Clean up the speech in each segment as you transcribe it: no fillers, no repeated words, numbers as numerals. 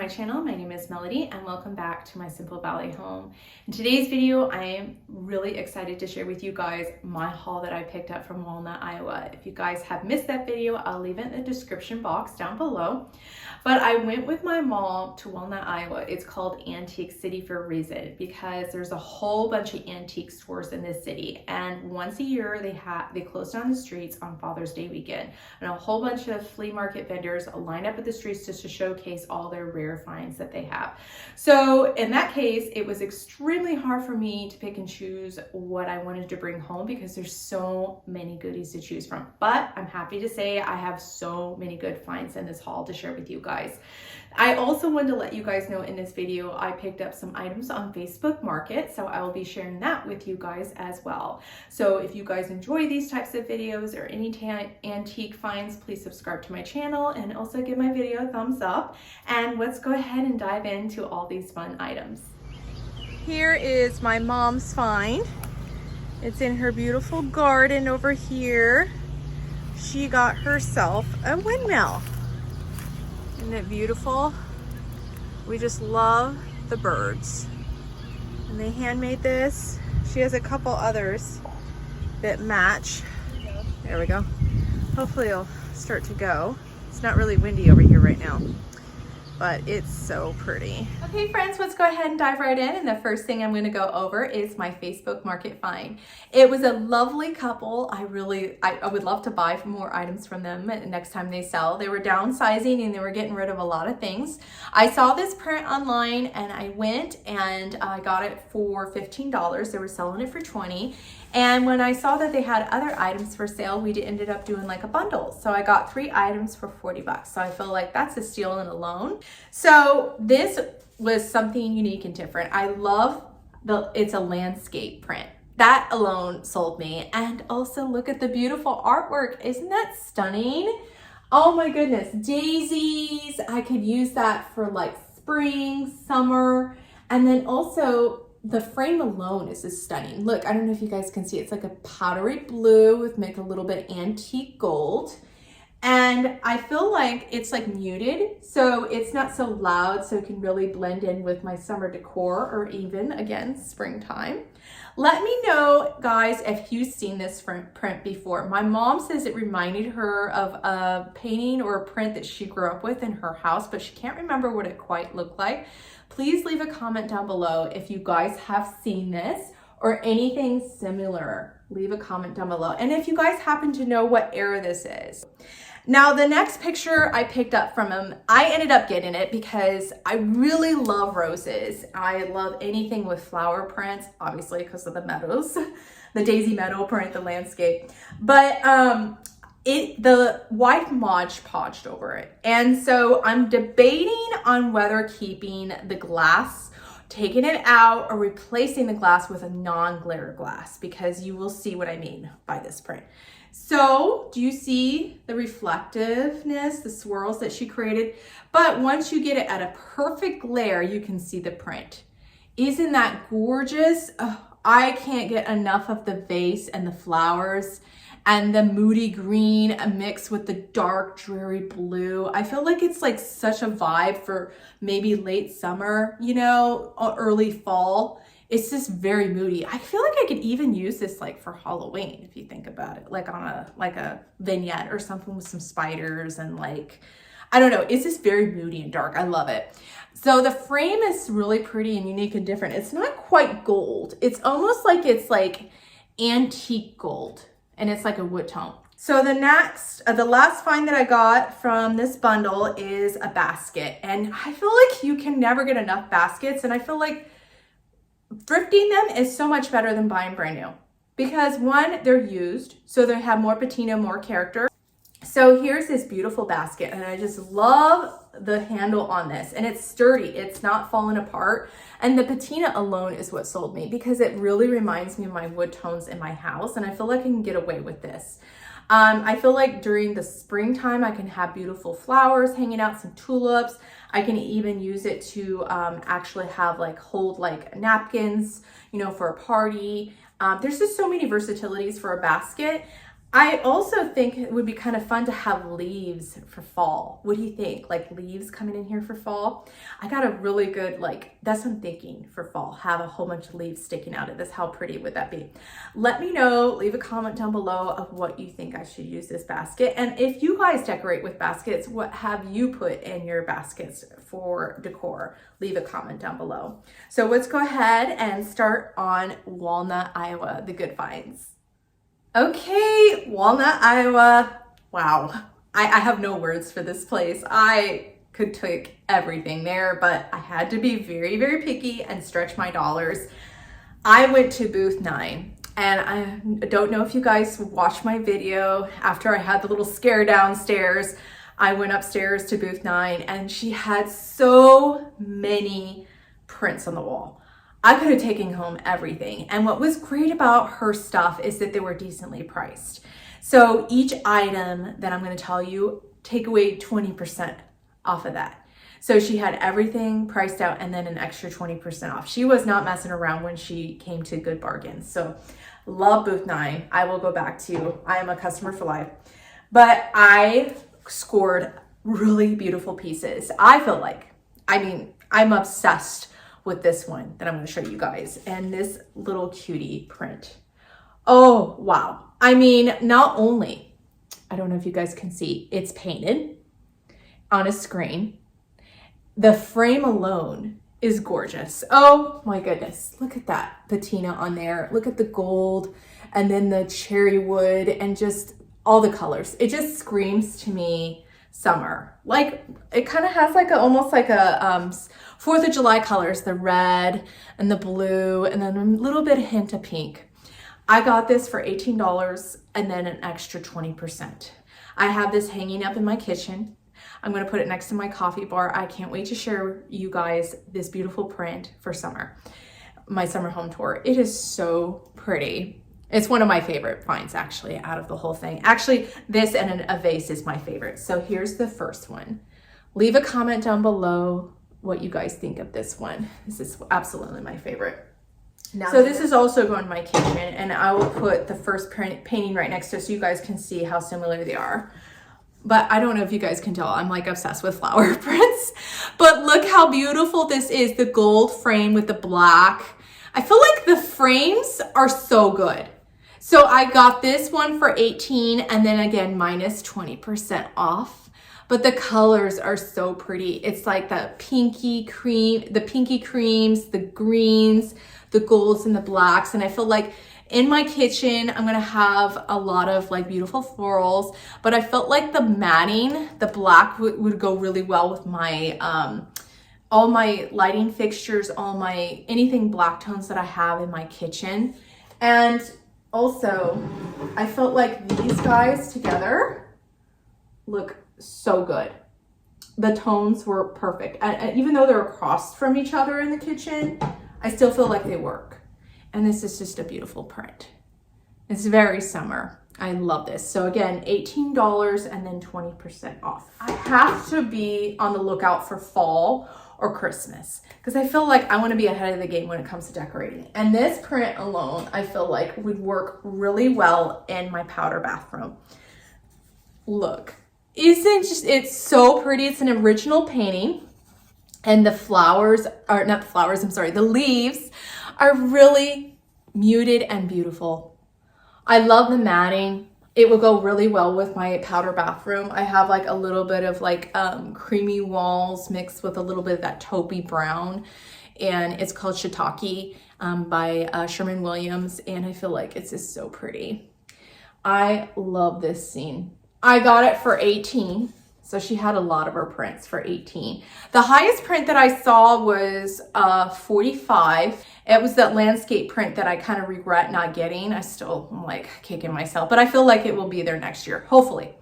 channel. My name is Melody and welcome back to my Simple Valley home. In today's video, I am really excited to share with you guys my haul that I picked up from Walnut, Iowa. If you guys have missed that video, I'll leave it in the description box down below. But I went with my mom to Walnut, Iowa. It's called Antique City for a reason because there's a whole bunch of antique stores in this city. And once a year, they close down the streets on Father's Day weekend. And a whole bunch of flea market vendors line up at the streets just to showcase all their rare finds that they have. So in that case, it was extremely hard for me to pick and choose what I wanted to bring home because there's so many goodies to choose from. But I'm happy to say I have so many good finds in this haul to share with you guys. I also wanted to let you guys know in this video, I picked up some items on Facebook Market, so I will be sharing that with you guys as well. So if you guys enjoy these types of videos or any antique finds, please subscribe to my channel and also give my video a thumbs up. And let's go ahead and dive into all these fun items. Here is my mom's find. It's in her beautiful garden over here. She got herself a windmill. Isn't it beautiful? We just love the birds. And they handmade this. She has a couple others that match. There we go. Hopefully it'll start to go. It's not really windy over here right now, but it's so pretty. Okay friends, let's go ahead and dive right in. And the first thing I'm gonna go over is my Facebook Market find. It was a lovely couple. I would love to buy more items from them next time they sell. They were downsizing and they were getting rid of a lot of things. I saw this print online and I went and I got it for $15. They were selling it for $20. And when I saw that they had other items for sale, we ended up doing like a bundle. So I got 3 items for $40. So I feel like that's a steal in alone. So this was something unique and different. I love it's a landscape print. That alone sold me. And also look at the beautiful artwork. Isn't that stunning? Oh my goodness, daisies. I could use that for like spring, summer, and then also the frame alone is just stunning. Look, I don't know if you guys can see, it's like a powdery blue with like a little bit antique gold. And I feel like it's like muted, so it's not so loud, so it can really blend in with my summer decor or even, again, springtime. Let me know, guys, if you've seen this print before. My mom says it reminded her of a painting or a print that she grew up with in her house, but she can't remember what it quite looked like. Please leave a comment down below if you guys have seen this or anything similar. Leave a comment down below. And if you guys happen to know what era this is. Now, the next picture I picked up from him, I ended up getting it because I really love roses. I love anything with flower prints, obviously because of the meadows, the daisy meadow print, the landscape. But the white Mod Podged over it. And so I'm debating on whether keeping the glass, taking it out, or replacing the glass with a non-glare glass, because you will see what I mean by this print. So do you see the reflectiveness, the swirls that she created? But once you get it at a perfect glare, you can see the print. Isn't that gorgeous? Oh, I can't get enough of the vase and the flowers and the moody green mixed with the dark dreary blue. I feel like it's like such a vibe for maybe late summer, you know, or early fall. It's just very moody. I feel like I could even use this like for Halloween, if you think about it, like on a vignette or something with some spiders and like, I don't know. It's just very moody and dark. I love it. So the frame is really pretty and unique and different. It's not quite gold. It's almost like it's like antique gold and it's like a wood tone. So the last find that I got from this bundle is a basket. And I feel like you can never get enough baskets. And I feel like thrifting them is so much better than buying brand new because one, they're used, so they have more patina, more character. So here's this beautiful basket and I just love the handle on this and it's sturdy. It's not falling apart. And the patina alone is what sold me because it really reminds me of my wood tones in my house. And I feel like I can get away with this. I feel like during the springtime, I can have beautiful flowers hanging out, some tulips. I can even use it to actually have hold napkins, you know, for a party. There's just so many versatilities for a basket. I also think it would be kind of fun to have leaves for fall. What do you think? Like leaves coming in here for fall? I got a really good, like, that's what I'm thinking for fall. Have a whole bunch of leaves sticking out of this. How pretty would that be? Let me know, leave a comment down below of what you think I should use this basket. And if you guys decorate with baskets, what have you put in your baskets for decor? Leave a comment down below. So let's go ahead and start on Walnut, Iowa, the good finds. Okay, Walnut, Iowa. Wow. I have no words for this place. I could take everything there, but I had to be very, very picky and stretch my dollars. I went to booth 9, and I don't know if you guys watched my video after I had the little scare downstairs. I went upstairs to booth 9, and she had so many prints on the wall. I could have taken home everything. And what was great about her stuff is that they were decently priced. So each item that I'm going to tell you, take away 20% off of that. So she had everything priced out and then an extra 20% off. She was not messing around when she came to good bargains. So love booth 9. I will go back to, I am a customer for life. But I scored really beautiful pieces. I feel like, I'm obsessed with this one that I'm going to show you guys, and this little cutie print. Oh, wow. Not only, I don't know if you guys can see, it's painted on a screen. The frame alone is gorgeous. Oh my goodness. Look at that patina on there. Look at the gold and then the cherry wood and just all the colors. It just screams to me summer. Like it kind of has like almost like a 4th of July colors, the red and the blue, and then a little bit of hint of pink. I got this for $18 and then an extra 20%. I have this hanging up in my kitchen. I'm going to put it next to my coffee bar. I can't wait to share you guys this beautiful print for summer. My summer home tour. It is so pretty. It's one of my favorite finds actually out of the whole thing. Actually, this and a vase is my favorite. So here's the first one. Leave a comment down below what you guys think of this one. This is absolutely my favorite. Now, so this is also going to my kitchen, and I will put the first painting right next to it so you guys can see how similar they are. But I don't know if you guys can tell, I'm like obsessed with flower prints. But look how beautiful this is, the gold frame with the black. I feel like the frames are so good. So I got this one for $18 and then again minus 20% off. But the colors are so pretty. It's like the pinky cream, the pinky creams, the greens, the golds and the blacks. And I feel like in my kitchen, I'm gonna have a lot of like beautiful florals, but I felt like the matting, the black would go really well with my, all my lighting fixtures, anything black tones that I have in my kitchen. And also I felt like these guys together look so good. The tones were perfect. And even though they're across from each other in the kitchen, I still feel like they work. And this is just a beautiful print. It's very summer. I love this. So again, $18 and then 20% off. I have to be on the lookout for fall or Christmas because I feel like I want to be ahead of the game when it comes to decorating. And this print alone, I feel like would work really well in my powder bathroom. Look, it's so pretty. It's an original painting. And the flowers are not the flowers, I'm sorry, the leaves are really muted and beautiful. I love the matting. It will go really well with my powder bathroom. I have like a little bit of like creamy walls mixed with a little bit of that taupey brown. And it's called Shiitake by Sherman Williams. And I feel like it's just so pretty. I love this scene. I got it for $18. So she had a lot of her prints for $18. The highest print that I saw was $45. It was that landscape print that I kind of regret not getting. I'm like kicking myself, but I feel like it will be there next year, hopefully.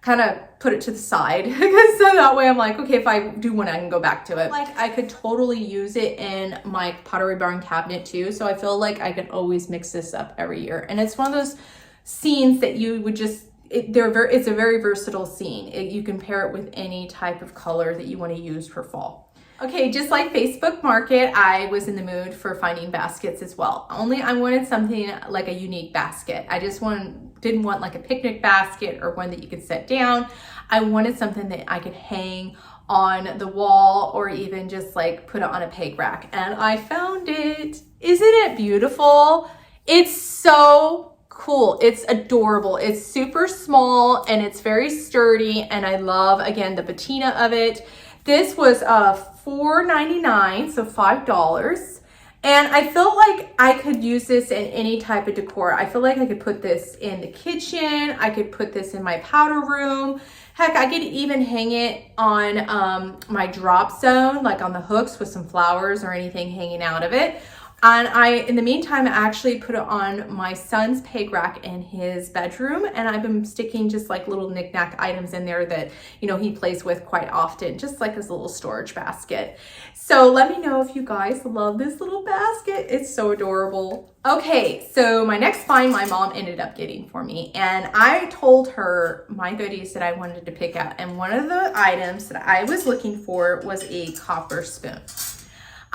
Kind of put it to the side because so that way I'm like, okay, if I do one, I can go back to it. Like I could totally use it in my Pottery Barn cabinet too. So I feel like I can always mix this up every year. And it's one of those scenes that you would just, it's a very versatile scene. You can pair it with any type of color that you want to use for fall. Okay, just like Facebook Market, I was in the mood for finding baskets as well. Only I wanted something like a unique basket. I just wanted didn't want like a picnic basket or one that you could set down. I wanted something that I could hang on the wall or even just like put it on a peg rack. And I found it. Isn't it beautiful? It's so cool. It's adorable. It's super small and it's very sturdy. And I love, again, the patina of it. This was $4.99, so $5. And I felt like I could use this in any type of decor. I feel like I could put this in the kitchen. I could put this in my powder room. Heck, I could even hang it on my drop zone, like on the hooks with some flowers or anything hanging out of it. And in the meantime, I actually put it on my son's peg rack in his bedroom. And I've been sticking just like little knickknack items in there that, you know, he plays with quite often, just like his little storage basket. So let me know if you guys love this little basket. It's so adorable. Okay, so my next find my mom ended up getting for me. And I told her my goodies that I wanted to pick out. And one of the items that I was looking for was a copper spoon.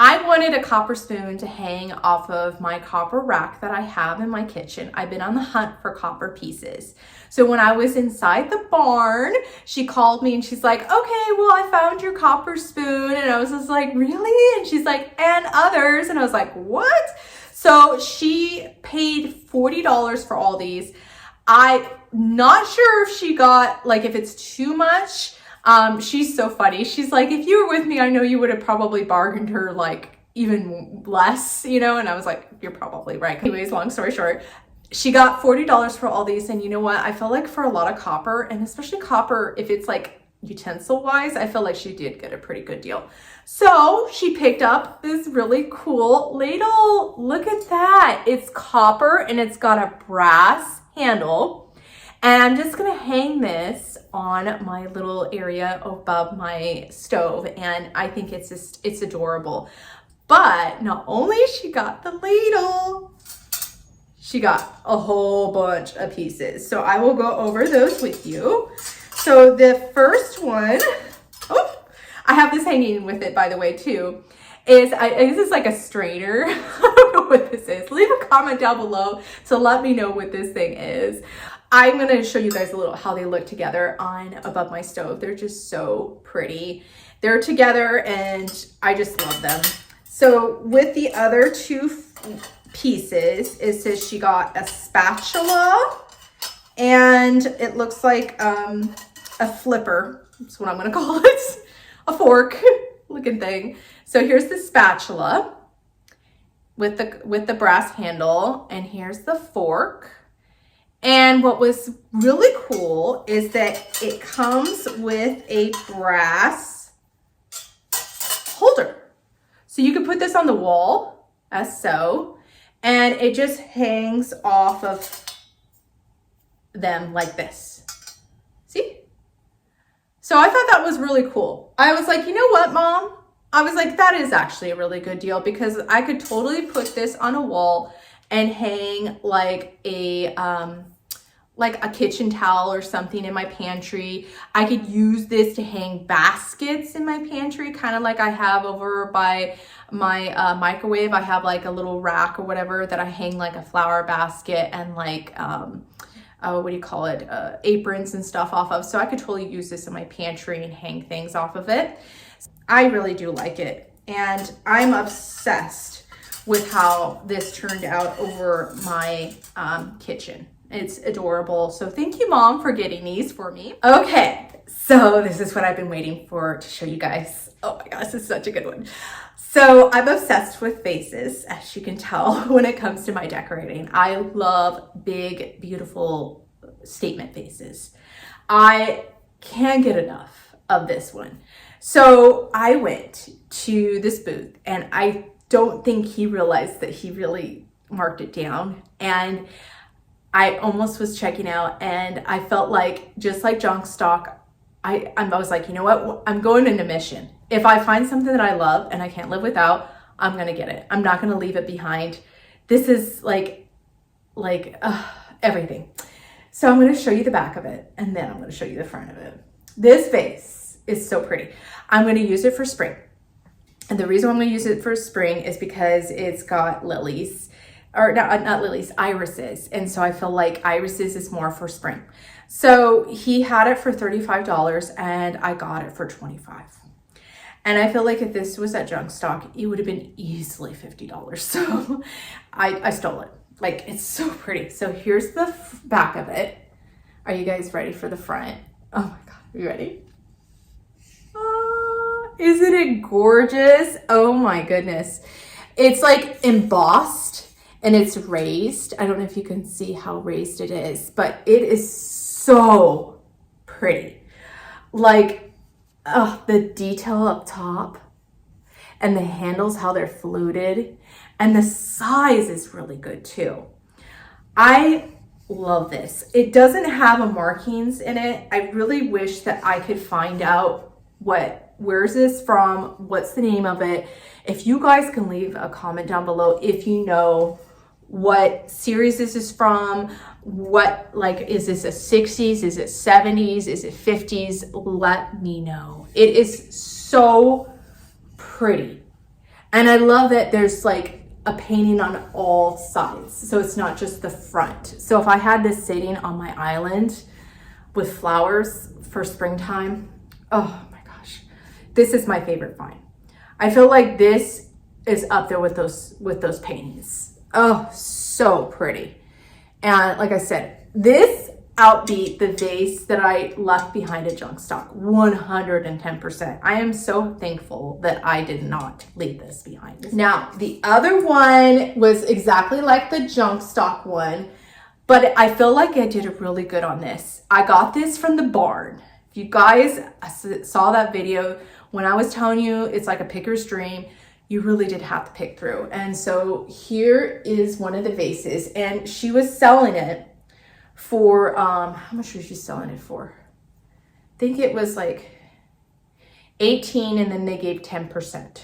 I wanted a copper spoon to hang off of my copper rack that I have in my kitchen. I've been on the hunt for copper pieces. So when I was inside the barn, she called me and she's like, okay, well, I found your copper spoon. And I was just like, really? And she's like, and others. And I was like, what? So she paid $40 for all these. I'm not sure if she got, like, if it's too much. She's so funny. She's like, if you were with me, I know you would have probably bargained her like even less, you know? And I was like, you're probably right. Anyways, long story short, she got $40 for all these. And you know what? I feel like for a lot of copper, and especially copper, if it's like utensil wise, I feel like she did get a pretty good deal. So she picked up this really cool ladle. Look at that. It's copper and it's got a brass handle. And I'm just gonna hang this on my little area above my stove. And I think it's adorable. But not only she got the ladle, she got a whole bunch of pieces. So I will go over those with you. So the first one, oh, I have this hanging with it, by the way, too, is this is like a strainer. I don't know what this is. Leave a comment down below to let me know what this thing is. I'm gonna show you guys a little how they look together on above my stove. They're just so pretty. They're together and I just love them. So with the other two pieces, it says she got a spatula and it looks like a flipper. That's what I'm gonna call it. A fork looking thing. So here's the spatula with the brass handle, and here's the fork. And what was really cool is that it comes with a brass holder. So you can put this on the wall as so, and it just hangs off of them like this. See? So I thought that was really cool. I was like, you know what, Mom? I was like, that is actually a really good deal because I could totally put this on a wall and hang like a kitchen towel or something in my pantry. I could use this to hang baskets in my pantry, kind of like I have over by my microwave. I have like a little rack or whatever that I hang like a flower basket and like, what do you call it? Aprons and stuff off of. So I could totally use this in my pantry and hang things off of it. I really do like it. And I'm obsessed with how this turned out over my kitchen. It's adorable. So thank you, Mom, for getting these for me. Okay, so this is what I've been waiting for to show you guys. Oh my gosh, this is such a good one. So I'm obsessed with vases, as you can tell, when it comes to my decorating. I love big, beautiful statement vases. I can't get enough of this one. So I went to this booth, and I don't think he realized that he really marked it down. And I almost was checking out, and I felt like, just like junk stock, I was like, you know what? I'm going on a mission. If I find something that I love and I can't live without, I'm going to get it. I'm not going to leave it behind. This is like everything. So I'm going to show you the back of it, and then I'm going to show you the front of it. This vase is so pretty. I'm going to use it for spring. And the reason I'm going to use it for spring is because it's got lilies. or not lilies, irises. And so I feel like irises is more for spring. So he had it for $35 and I got it for $25. And I feel like if this was at junk stock, it would have been easily $50. So I stole it. Like, it's so pretty. So here's the back of it. Are you guys ready for the front? Oh my God, are you ready? Isn't it gorgeous? Oh my goodness. It's like embossed and it's raised. I don't know if you can see how raised it is, but it is so pretty. Like, the detail up top and the handles, how they're fluted, and the size is really good too. I love this. It doesn't have a markings in it. I really wish that I could find out where's this from, what's the name of it. If you guys can leave a comment down below if you know what series this is from, what, like, is this a 60s, is it 70s, is it 50s? Let me know. It is so pretty. And I love that there's like a painting on all sides, so it's not just the front. So if I had this sitting on my island with flowers for springtime, oh my gosh, this is my favorite find. I feel like this is up there with those paintings. Oh, so pretty. And like I said, this outbeat the vase that I left behind at junk stock 110%. I am so thankful that I did not leave this behind. Now, the other one was exactly like the junk stock one, but I feel like I did really good on this. I got this from the barn. If you guys saw that video when I was telling you it's like a picker's dream, you really did have to pick through. And so here is one of the vases, and she was selling it for, how much was she selling it for? I think it was like 18, and then they gave 10%.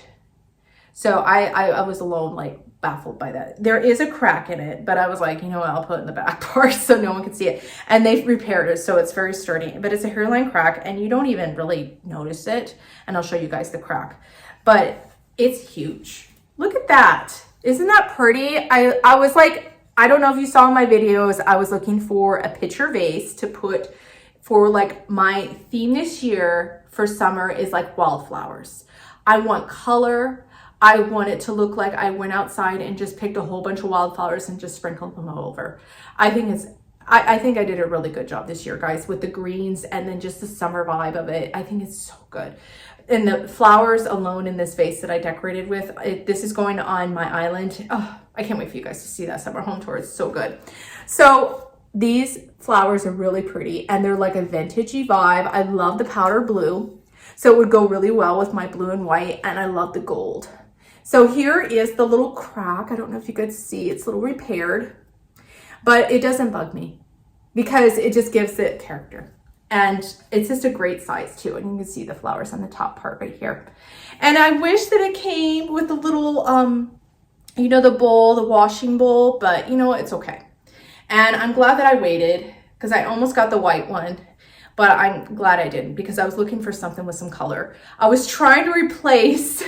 So I was alone, like, baffled by that. There is a crack in it, but I was like, you know what, I'll put it in the back part so no one can see it. And they've repaired it, so it's very sturdy, but it's a hairline crack and you don't even really notice it. And I'll show you guys the crack, but it's huge. Look at that. Isn't that pretty? I was like, I don't know if you saw my videos, I was looking for a picture vase to put for, like, my theme this year for summer is like wildflowers. I want color. I want it to look like I went outside and just picked a whole bunch of wildflowers and just sprinkled them all over. I think I did a really good job this year, guys, with the greens and then just the summer vibe of it. I think it's so good. And the flowers alone in this vase that I decorated with, this is going on my island. Oh, I can't wait for you guys to see that summer home tour. It's so good. So these flowers are really pretty and they're like a vintagey vibe. I love the powder blue. So it would go really well with my blue and white, and I love the gold. So here is the little crack. I don't know if you could see, it's a little repaired, but it doesn't bug me because it just gives it character. And it's just a great size too. And you can see the flowers on the top part right here. And I wish that it came with a little, you know, the bowl, the washing bowl, but you know what, it's okay. And I'm glad that I waited because I almost got the white one, but I'm glad I didn't because I was looking for something with some color. I was trying to replace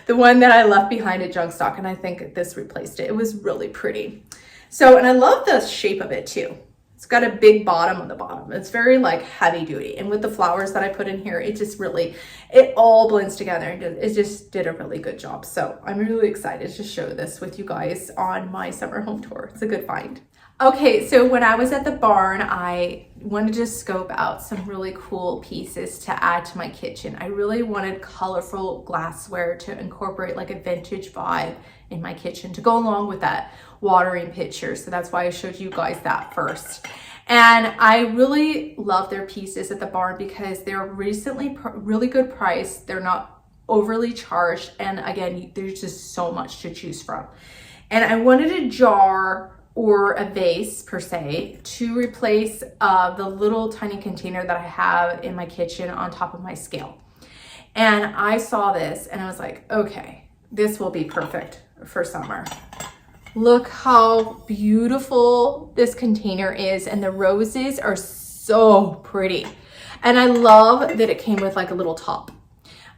the one that I left behind at junk stock, and I think this replaced it. It was really pretty. So, and I love the shape of it too. It's got a big bottom on the bottom. It's very like heavy duty. And with the flowers that I put in here, it just really, it all blends together. It just did a really good job. So I'm really excited to show this with you guys on my summer home tour. It's a good find. Okay, so when I was at the barn, I wanted to scope out some really cool pieces to add to my kitchen. I really wanted colorful glassware to incorporate like a vintage vibe in my kitchen to go along with that watering pitcher. So that's why I showed you guys that first. And I really love their pieces at the barn because they're recently really good price. They're not overly charged. And again, there's just so much to choose from. And I wanted a jar or a vase per se to replace the little tiny container that I have in my kitchen on top of my scale. And I saw this and I was like, okay, this will be perfect for summer. Look how beautiful this container is, and the roses are so pretty. And I love that it came with like a little top.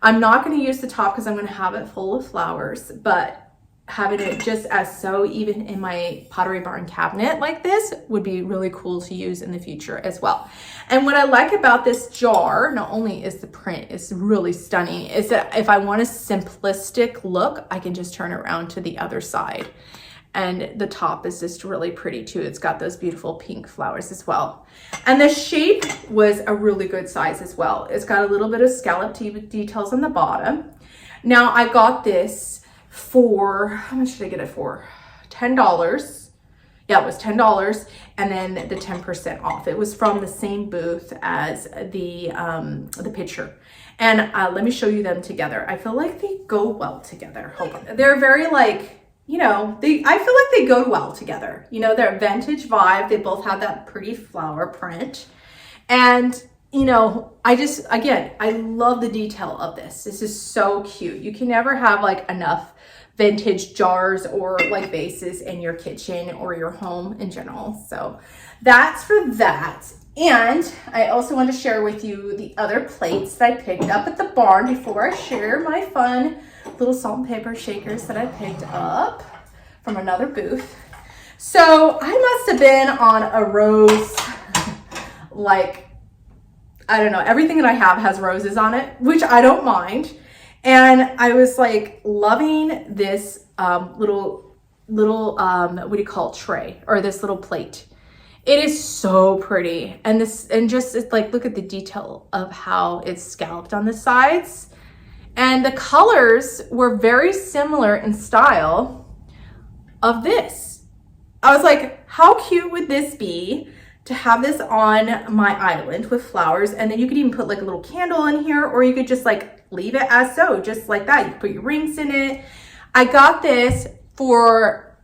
I'm not going to use the top because I'm going to have it full of flowers, but having it just as so, even in my Pottery Barn cabinet like this, would be really cool to use in the future as well. And what I like about this jar, not only is the print is really stunning, is that if I want a simplistic look, I can just turn it around to the other side. And the top is just really pretty too. It's got those beautiful pink flowers as well. And the shape was a really good size as well. It's got a little bit of scallop details on the bottom. Now I got this for, how much did I get it for? $10. Yeah, it was $10, and then the 10% off. It was from the same booth as the picture. And let me show you them together. I feel like they go well together. Hold on. They're very like, you know, I feel like they go well together. You know, they're vintage vibe. They both have that pretty flower print. And, you know, again, I love the detail of this. This is so cute. You can never have like enough vintage jars or like vases in your kitchen or your home in general. So that's for that. And I also want to share with you the other plates that I picked up at the barn before I share my fun little salt and pepper shakers that I picked up from another booth. So I must have been on a rose, like, I don't know, everything that I have has roses on it, which I don't mind. And I was like loving this little what do you call it, tray, or this little plate. It is so pretty. And just it's like, look at the detail of how it's scalloped on the sides. And the colors were very similar in style of this. I was like, how cute would this be to have this on my island with flowers? And then you could even put like a little candle in here, or you could just like leave it as so, just like that. You can put your rings in it. I got this for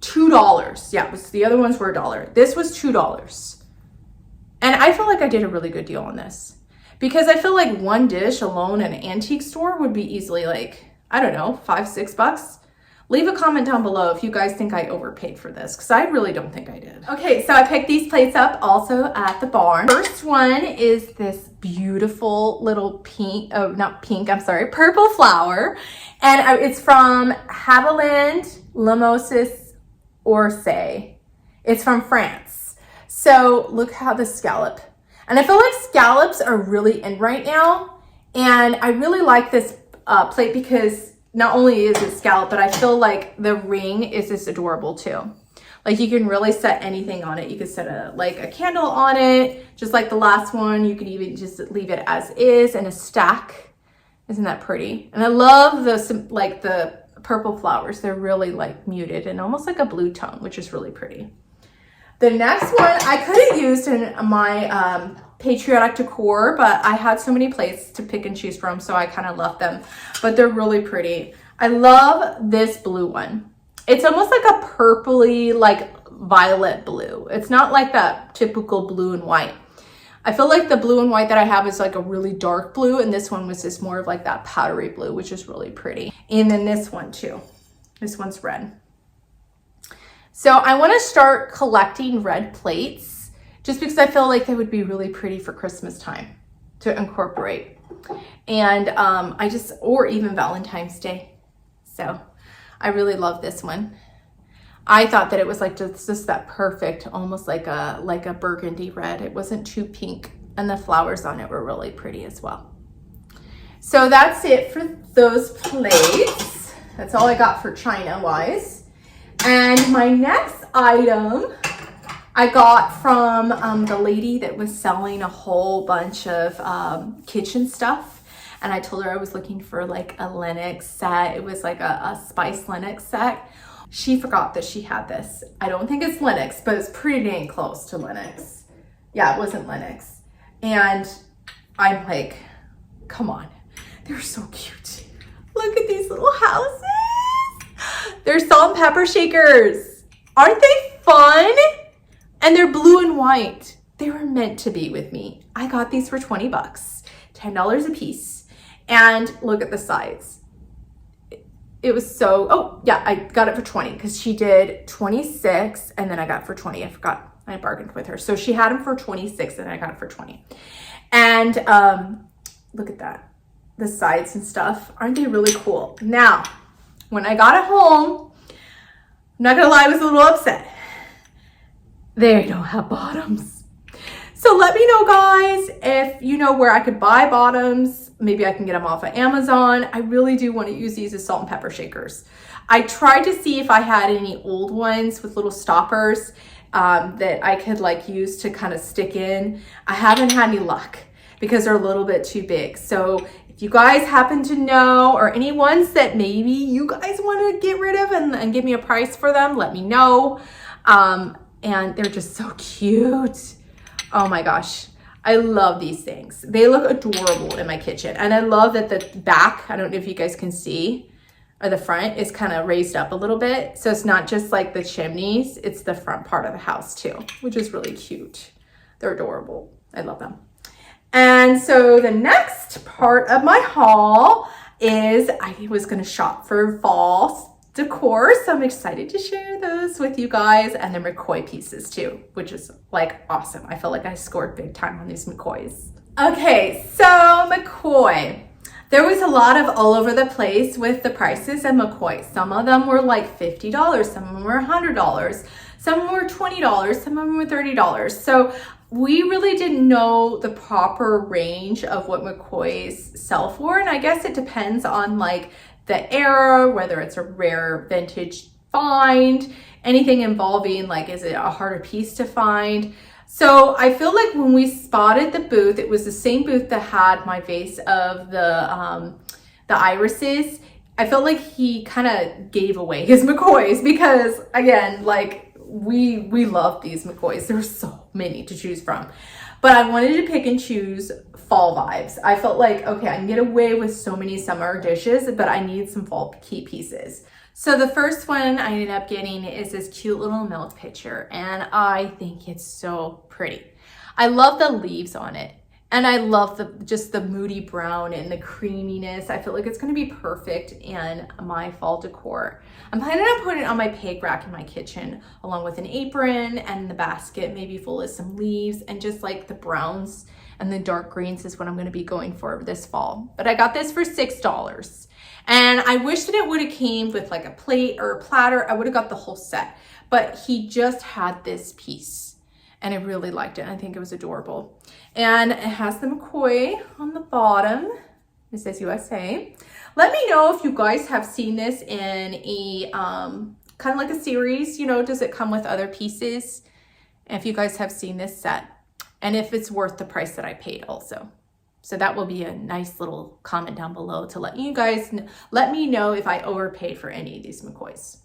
$2. Yeah, the other ones were $1. This was $2. And I feel like I did a really good deal on this, because I feel like one dish alone in an antique store would be easily like, I don't know, $5, $6. Leave a comment down below if you guys think I overpaid for this, because I really don't think I did. Okay, so I picked these plates up also at the barn. First one is this beautiful little pink, oh, not pink, I'm sorry, purple flower. And it's from Haviland Limousin Orsay. It's from France. So look how the scallop. And I feel like scallops are really in right now. And I really like this plate because not only is it scallop, but I feel like the ring is just adorable too. Like you can really set anything on it. You could set a candle on it, just like the last one. You could even just leave it as is in a stack. Isn't that pretty? And I love the purple flowers. They're really like muted and almost like a blue tone, which is really pretty. The next one I could have used in my patriotic decor, but I had so many plates to pick and choose from, so I kind of left them, but they're really pretty. I love this blue one. It's almost like a purpley, like violet blue. It's not like that typical blue and white. I feel like the blue and white that I have is like a really dark blue, and this one was just more of like that powdery blue, which is really pretty. And then this one too. This one's red. So I want to start collecting red plates just because I feel like they would be really pretty for Christmas time to incorporate. And or even Valentine's Day. So I really love this one. I thought that it was like just that perfect, almost like a burgundy red. It wasn't too pink, and the flowers on it were really pretty as well. So that's it for those plates. That's all I got for China wise. And my next item I got from the lady that was selling a whole bunch of kitchen stuff. And I told her I was looking for like a Lennox set. It was like a spice Lennox set. She forgot that she had this. I don't think it's Lennox, but it's pretty dang close to Lennox. Yeah, it wasn't Lennox. And I'm like, come on. They're so cute. Look at these little houses. They're salt and pepper shakers. Aren't they fun? And they're blue and white. They were meant to be with me. I got these for 20 bucks, $10 a piece. And look at the sides. It was so, oh yeah, I got it for 20 because she did 26 and then I got it for 20. I forgot, I bargained with her. So she had them for 26 and I got it for 20. And look at that, the sides and stuff. Aren't they really cool? Now, When I got it home, I'm not gonna lie, I was a little upset. They don't have bottoms. So let me know, guys, if you know where I could buy bottoms. Maybe I can get them off of Amazon. I really do want to use these as salt and pepper shakers. I tried to see if I had any old ones with little stoppers that I could like use to kind of stick in. I haven't had any luck because they're a little bit too big. So if you guys happen to know, or any ones that maybe you guys want to get rid of and give me a price for them, let me know. And they're just so cute. Oh my gosh. I love these things. They look adorable in my kitchen. And I love that the back, I don't know if you guys can see, or the front is kind of raised up a little bit. So it's not just like the chimneys, it's the front part of the house too, which is really cute. They're adorable. I love them. And so the next part of my haul is I was going to shop for fall decor, so I'm excited to share those with you guys, and the McCoy pieces too, which is like awesome. I feel like I scored big time on these McCoys. Okay, so McCoy. There was a lot of all over the place with the prices of McCoy. Some of them were like $50, some of them were $100, some of them were $20, some of them were $30. So we really didn't know the proper range of what McCoys sell for, and I guess it depends on like the era, whether it's a rare vintage find, anything involving like, is it a harder piece to find? So I feel like when we spotted the booth, it was the same booth that had my vase of the irises. I felt like he kind of gave away his McCoys because, again, like we love these McCoys. There's so many to choose from. But I wanted to pick and choose fall vibes. I felt like, okay, I can get away with so many summer dishes, but I need some fall key pieces. So the first one I ended up getting is this cute little milk pitcher, and I think it's so pretty. I love the leaves on it, and I love just the moody brown and the creaminess. I feel like it's going to be perfect in my fall decor. I'm planning on putting it on my peg rack in my kitchen, along with an apron and the basket maybe full of some leaves, and just like the browns and the dark greens is what I'm going to be going for this fall. But I got this for $6. And I wish that it would have came with like a plate or a platter. I would have got the whole set, but he just had this piece and I really liked it. I think it was adorable. And it has the McCoy on the bottom. It says USA. Let me know if you guys have seen this in a kind of like a series, you know, does it come with other pieces? And if you guys have seen this set, and if it's worth the price that I paid also. So that will be a nice little comment down below to let you guys, let me know if I overpaid for any of these McCoys.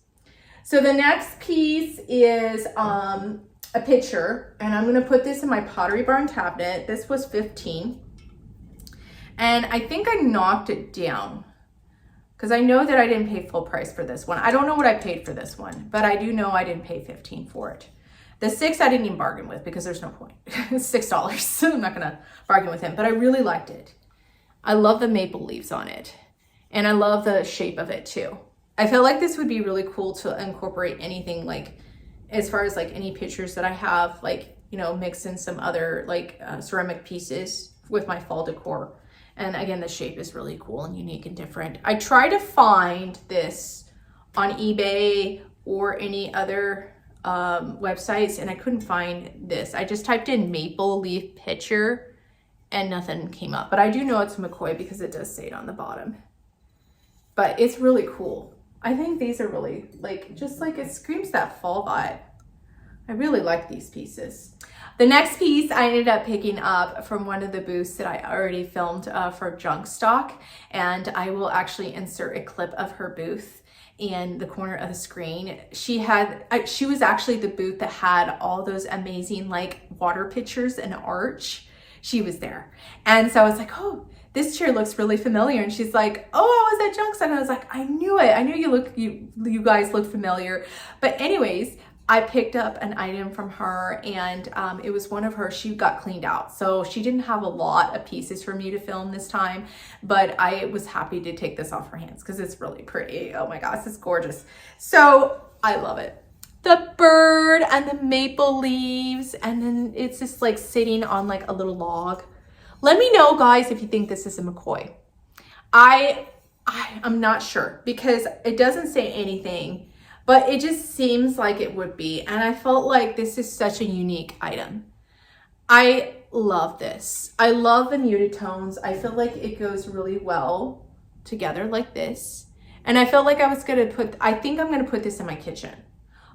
So the next piece is a pitcher, and I'm gonna put this in my Pottery Barn cabinet. This was $15. And I think I knocked it down because I know that I didn't pay full price for this one. I don't know what I paid for this one, but I do know I didn't pay $15 for it. The $6 I didn't even bargain with because there's no point. It's $6, so I'm not gonna bargain with him, but I really liked it. I love the maple leaves on it, and I love the shape of it too. I feel like this would be really cool to incorporate anything, like as far as like any pictures that I have, like, you know, mix in some other like ceramic pieces with my fall decor. And again, the shape is really cool and unique and different. I try to find this on eBay or any other websites, and I couldn't find this. I just typed in maple leaf pitcher and nothing came up, but I do know it's McCoy because it does say it on the bottom. But it's really cool. I think these are really like, just like it screams that fall vibe. I really like these pieces. The next piece I ended up picking up from one of the booths that I already filmed for Junk Stock, and I will actually insert a clip of her booth in the corner of the screen. She was actually the booth that had all those amazing like water pitchers and arch. She was there. And so I was like, oh, this chair looks really familiar. And she's like, oh, I was at Junk Stock. And I was like, I knew it. I knew you guys look familiar. But anyways, I picked up an item from her, and it was one of her, she got cleaned out. So she didn't have a lot of pieces for me to film this time, but I was happy to take this off her hands because it's really pretty. Oh my gosh, it's gorgeous. So I love it. The bird and the maple leaves, and then it's just like sitting on like a little log. Let me know, guys, if you think this is a McCoy. I I'm not sure because it doesn't say anything, but it just seems like it would be. And I felt like this is such a unique item. I love this. I love the muted tones. I feel like it goes really well together like this. And I felt like I think I'm gonna put this in my kitchen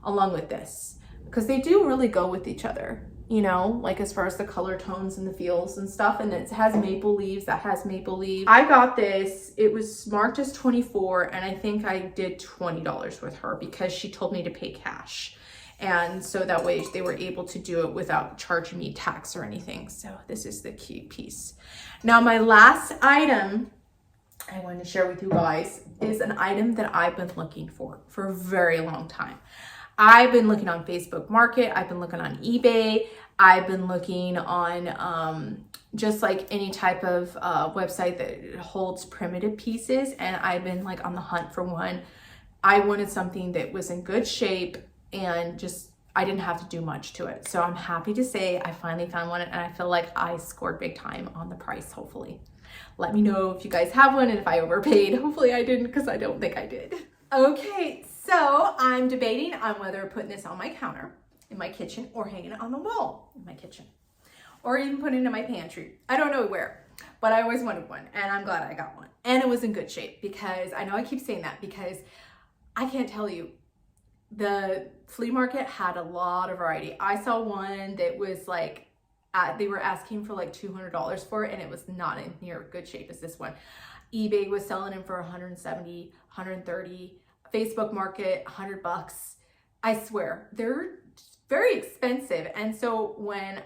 along with this because they do really go with each other, you know, like as far as the color tones and the feels and stuff. And it has maple leaves, that has maple leaves. I got this, it was marked as 24 and I think I did $20 with her because she told me to pay cash. And so that way they were able to do it without charging me tax or anything. So this is the cute piece. Now my last item I want to share with you guys is an item that I've been looking for a very long time. I've been looking on Facebook Market. I've been looking on eBay. I've been looking on just like any type of website that holds primitive pieces. And I've been like on the hunt for one. I wanted something that was in good shape and just, I didn't have to do much to it. So I'm happy to say I finally found one and I feel like I scored big time on the price, hopefully. Let me know if you guys have one and if I overpaid. Hopefully I didn't because I don't think I did. Okay, so I'm debating on whether putting this on my counter in my kitchen or hanging it on the wall in my kitchen or even putting it in my pantry. I don't know where, but I always wanted one and I'm glad I got one. And it was in good shape because I know I keep saying that because I can't tell you, the flea market had a lot of variety. I saw one that was like, they were asking for like $200 for it and it was not in near good shape as this one. eBay was selling them for 170, 130, Facebook Market, 100 bucks. I swear, they're very expensive. And so when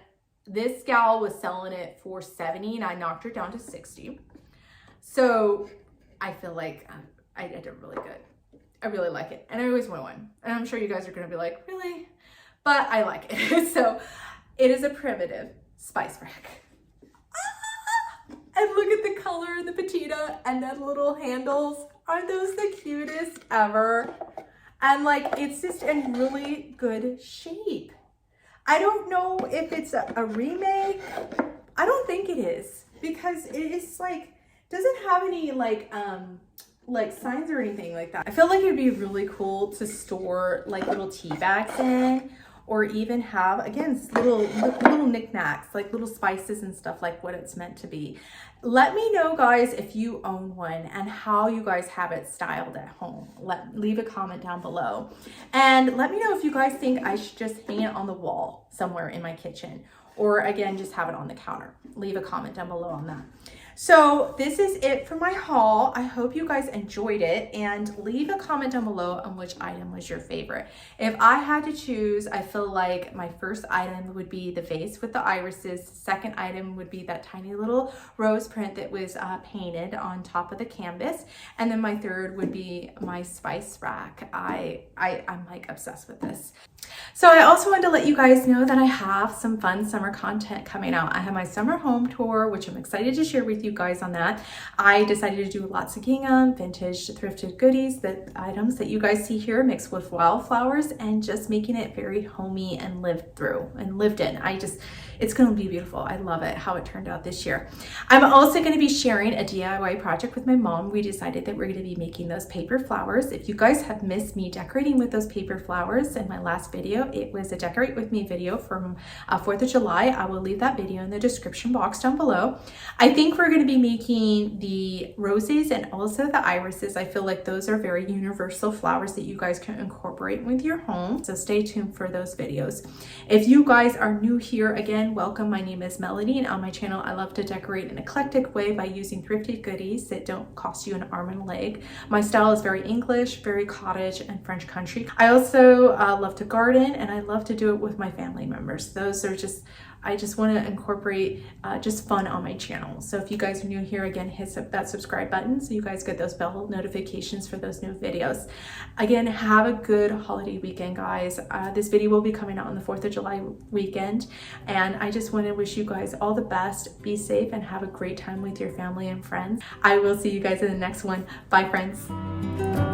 this gal was selling it for 70 and I knocked her down to 60. So I feel like I did really good. I really like it. And I always want one. And I'm sure you guys are going to be like, really? But I like it. So it is a primitive spice rack. And look at the color of the patina and the little handles. Aren't those the cutest ever? And like, it's just in really good shape. I don't know if it's a remake. I don't think it is because it is like, doesn't have any like signs or anything like that. I feel like it'd be really cool to store like little tea bags in, or even have, again, little knickknacks, like little spices and stuff like what it's meant to be. Let me know, guys, if you own one and how you guys have it styled at home. Leave a comment down below. And let me know if you guys think I should just hang it on the wall somewhere in my kitchen, or again, just have it on the counter. Leave a comment down below on that. So this is it for my haul. I hope you guys enjoyed it and leave a comment down below on which item was your favorite. If I had to choose, I feel like my first item would be the vase with the irises. Second item would be that tiny little rose print that was painted on top of the canvas. And then my third would be my spice rack. I'm like obsessed with this. So I also wanted to let you guys know that I have some fun summer content coming out. I have my summer home tour, which I'm excited to share with you guys on that. I decided to do lots of gingham, vintage, thrifted goodies, the items that you guys see here mixed with wildflowers and just making it very homey and lived through and lived in. It's going to be beautiful. I love it, how it turned out this year. I'm also going to be sharing a DIY project with my mom. We decided that we're going to be making those paper flowers. If you guys have missed me decorating with those paper flowers in my last video, it was a decorate with me video from 4th of July. I will leave that video in the description box down below. I think we're going to be making the roses and also the irises. I feel like those are very universal flowers that you guys can incorporate with your home. So stay tuned for those videos. If you guys are new here, again, welcome. My name is Melody, and on my channel I love to decorate in an eclectic way by using thrifted goodies that don't cost you an arm and a leg. My style is very English, very cottage and French country. I also love to garden, and I love to do it with my family members. Those are just, I just want to incorporate just fun on my channel. So if you guys are new here, again, hit that subscribe button so you guys get those bell notifications for those new videos. Again, have a good holiday weekend, guys. This video will be coming out on the 4th of July weekend, and I just want to wish you guys all the best. Be safe and have a great time with your family and friends. I will see you guys in the next one. Bye, friends.